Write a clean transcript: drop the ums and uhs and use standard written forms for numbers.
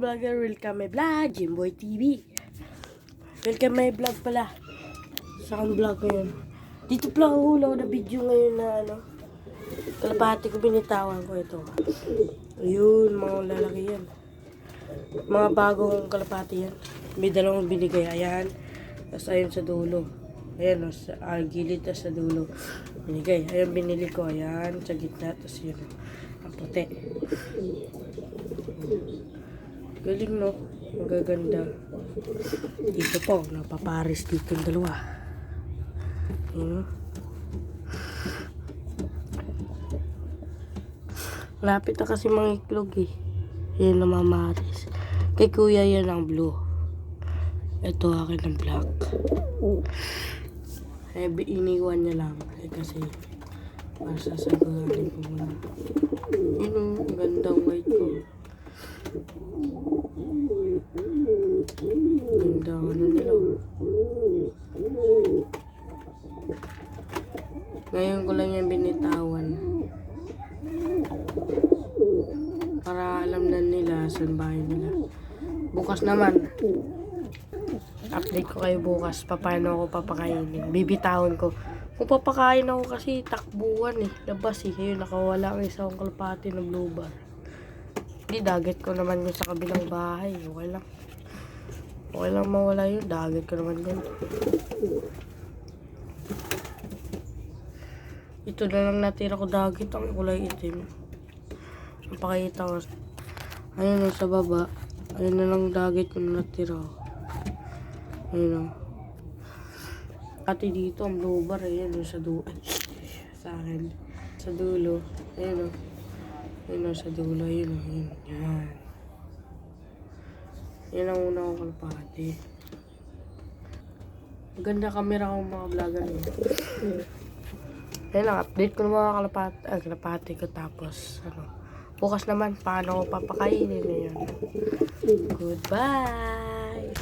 vlogger, welcome my vlog, Jimboy TV. Welcome my vlog pala. Saan vlog ngayon? Dito pala ang hulaw na video ngayon na kalapati ko, binitawan ko ito. Ayun, mga lalaki yan. Mga bagong kalapati yan. May dalawang binigay, ayan. Tapos ayun sa dulo. Ayan, sa gilid, tapos sa dulo. Binigay, ayan binili ko, ayan, sa gitna, tapos yun. Ang puti. Galing, no? Magaganda. Dito po, napaparis dito yung dalawa. Lapit na kasi mga iklog eh. Yan na mamaris. Kay kuya yan ang blue. Ito akin ang black. Iniwan niya lang. Kasi masasagarin ko muna. Yun o, gandang white ko. Gandang ano nila. Ngayon ko lang yan binitawan. Para alam na nila saan bahay nila. Bukas naman. Update ko kayo bukas. Paano ako papakainin. Bibitawon ko. Kung papakain ako kasi takbuhan eh. Labas eh. Ayun, nakawala ang isang kalapati ng blue bar. Hindi, dagat ko naman yun sa kabilang bahay. Okay lang. Okay lang mawala yun. Dagat ko naman yun. Ito na lang natira ko dagat. Ang kulay itim. Napakita ko. Ayun sa baba. Ayun na lang dagat ko na natira. Ayun o. Pati dito ang blue bar. Ayun o sa dulo. Sa akin. Sa dulo. Ayun o. Ayun o sa dulo. Ayun o. Yan. Yan ang una kong kalapati. Maganda kamera kong mga vlogger niya. Ayun lang. Update ko ng mga kalapati ko. Tapos bukas naman paano ko papakainin ngayon. Goodbye!